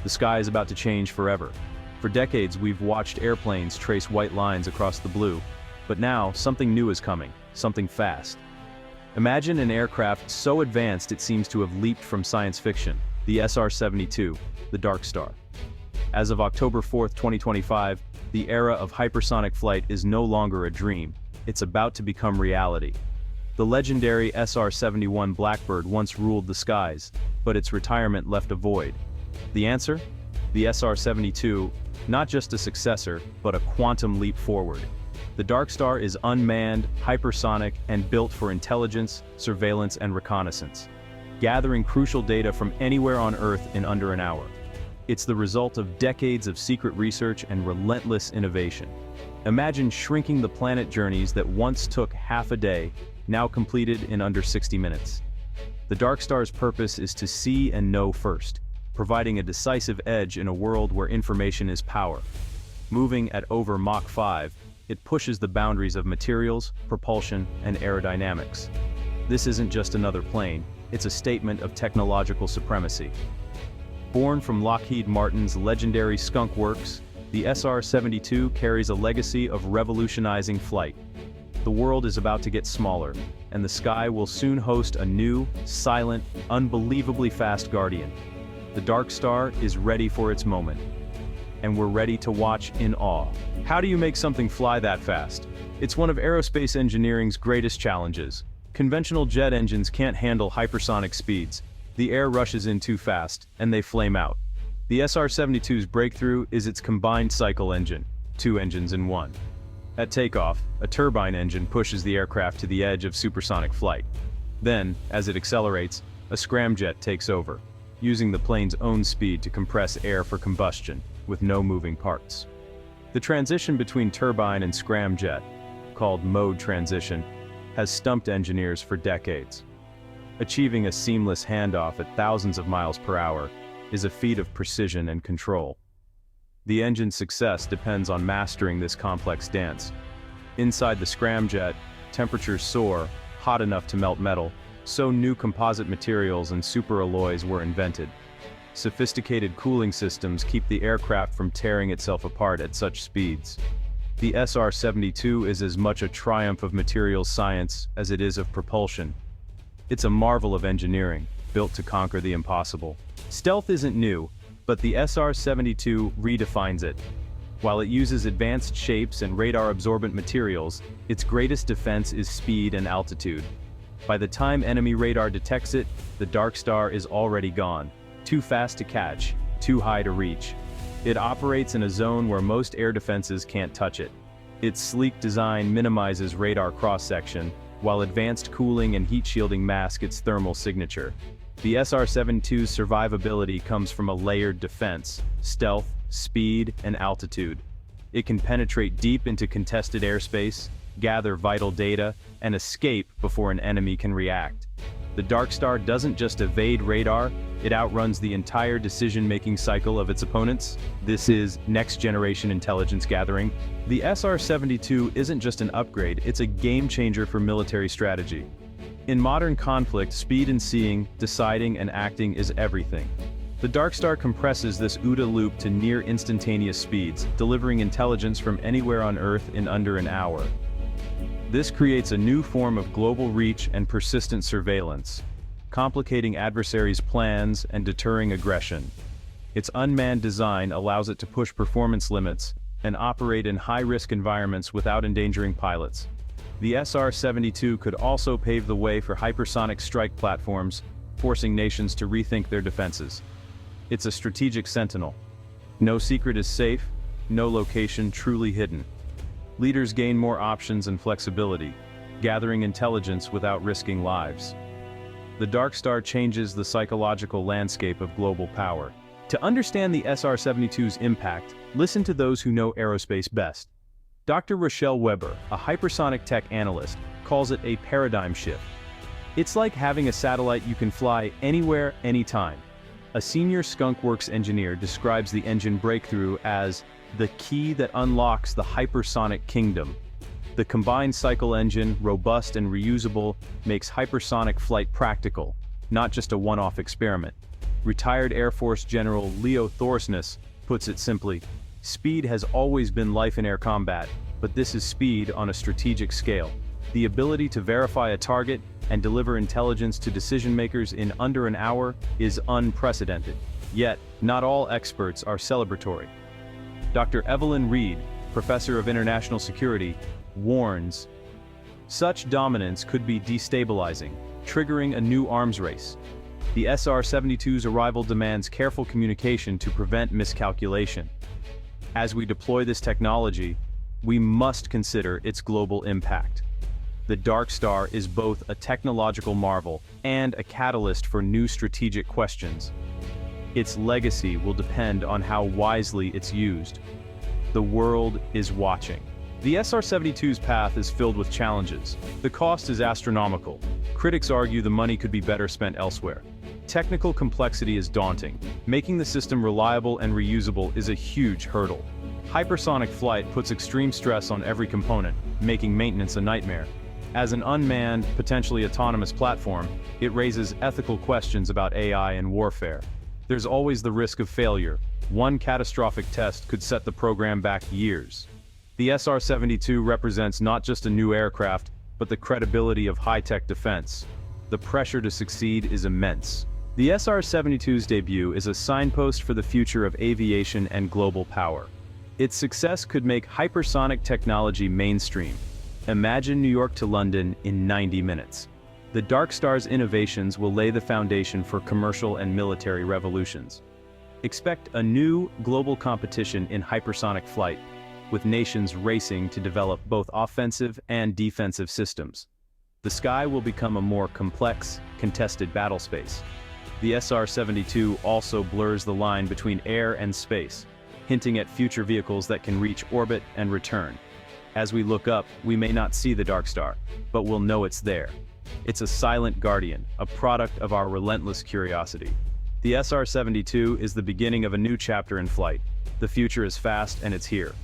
The sky is about to change forever. For decades, we've watched airplanes trace white lines across the blue, but now something new is coming, something fast. Imagine an aircraft so advanced it seems to have leaped from science fiction, the SR-72, the Darkstar. As of October 4, 2025, the era of hypersonic flight is no longer a dream, it's about to become reality. The legendary SR-71 Blackbird once ruled the skies, but its retirement left a void. The answer? The SR-72, not just a successor, but a quantum leap forward. The Darkstar is unmanned, hypersonic, and built for intelligence, surveillance, and reconnaissance, gathering crucial data from anywhere on Earth in under an hour. It's the result of decades of secret research and relentless innovation. Imagine shrinking the planet journeys that once took half a day, now completed in under 60 minutes. The Darkstar's purpose is to see and know first, providing a decisive edge in a world where information is power. Moving at over Mach 5, it pushes the boundaries of materials, propulsion, and aerodynamics. This isn't just another plane, it's a statement of technological supremacy. Born from Lockheed Martin's legendary Skunk Works, the SR-72 carries a legacy of revolutionizing flight. The world is about to get smaller, and the sky will soon host a new, silent, unbelievably fast guardian. The Darkstar is ready for its moment, and we're ready to watch in awe. How do you make something fly that fast? It's one of aerospace engineering's greatest challenges. Conventional jet engines can't handle hypersonic speeds. The air rushes in too fast, and they flame out. The SR-72's breakthrough is its combined cycle engine, 2 engines in one. At takeoff, a turbine engine pushes the aircraft to the edge of supersonic flight. Then, as it accelerates, a scramjet takes over, using the plane's own speed to compress air for combustion, with no moving parts. The transition between turbine and scramjet, called mode transition, has stumped engineers for decades. Achieving a seamless handoff at thousands of miles per hour is a feat of precision and control. The engine's success depends on mastering this complex dance. Inside the scramjet, temperatures soar, hot enough to melt metal, so new composite materials and superalloys were invented. Sophisticated cooling systems keep the aircraft from tearing itself apart at such speeds. The SR-72 is as much a triumph of materials science as it is of propulsion. It's a marvel of engineering, built to conquer the impossible. Stealth isn't new, but the SR-72 redefines it. While it uses advanced shapes and radar-absorbent materials, its greatest defense is speed and altitude. By the time enemy radar detects it, the Darkstar is already gone. Too fast to catch, too high to reach. It operates in a zone where most air defenses can't touch it. Its sleek design minimizes radar cross-section, while advanced cooling and heat shielding mask its thermal signature. The SR-72's survivability comes from a layered defense: stealth, speed, and altitude. It can penetrate deep into contested airspace, gather vital data, and escape before an enemy can react. The Darkstar doesn't just evade radar, it outruns the entire decision-making cycle of its opponents. This is next-generation intelligence gathering. The SR-72 isn't just an upgrade, it's a game-changer for military strategy. In modern conflict, speed in seeing, deciding, and acting is everything. The Darkstar compresses this OODA loop to near instantaneous speeds, delivering intelligence from anywhere on Earth in under an hour. This creates a new form of global reach and persistent surveillance, complicating adversaries' plans and deterring aggression. Its unmanned design allows it to push performance limits and operate in high-risk environments without endangering pilots. The SR-72 could also pave the way for hypersonic strike platforms, forcing nations to rethink their defenses. It's a strategic sentinel. No secret is safe, no location truly hidden. Leaders gain more options and flexibility, gathering intelligence without risking lives. The Darkstar changes the psychological landscape of global power. To understand the SR-72's impact, listen to those who know aerospace best. Dr. Rochelle Weber, a hypersonic tech analyst, calls it a paradigm shift. It's like having a satellite you can fly anywhere, anytime. A senior Skunk Works engineer describes the engine breakthrough as the key that unlocks the hypersonic kingdom. The combined cycle engine, robust and reusable, makes hypersonic flight practical, not just a one-off experiment. Retired Air Force General Leo Thorsness puts it simply, "Speed has always been life in air combat, but this is speed on a strategic scale. The ability to verify a target and deliver intelligence to decision-makers in under an hour is unprecedented." Yet, not all experts are celebratory. Dr. Evelyn Reed, professor of international security, warns, "Such dominance could be destabilizing, triggering a new arms race. The SR-72's arrival demands careful communication to prevent miscalculation. As we deploy this technology, we must consider its global impact." The Darkstar is both a technological marvel and a catalyst for new strategic questions. Its legacy will depend on how wisely it's used. The world is watching. The SR-72's path is filled with challenges. The cost is astronomical. Critics argue the money could be better spent elsewhere. Technical complexity is daunting. Making the system reliable and reusable is a huge hurdle. Hypersonic flight puts extreme stress on every component, making maintenance a nightmare. As an unmanned, potentially autonomous platform, it raises ethical questions about AI and warfare. There's always the risk of failure. One catastrophic test could set the program back years. The SR-72 represents not just a new aircraft, but the credibility of high-tech defense. The pressure to succeed is immense. The SR-72's debut is a signpost for the future of aviation and global power. Its success could make hypersonic technology mainstream. Imagine New York to London in 90 minutes. The Darkstar's innovations will lay the foundation for commercial and military revolutions. Expect a new, global competition in hypersonic flight, with nations racing to develop both offensive and defensive systems. The sky will become a more complex, contested battle space. The SR-72 also blurs the line between air and space, hinting at future vehicles that can reach orbit and return. As we look up, we may not see the Darkstar, but we'll know it's there. It's a silent guardian, a product of our relentless curiosity. The SR-72 is the beginning of a new chapter in flight. The future is fast and it's here.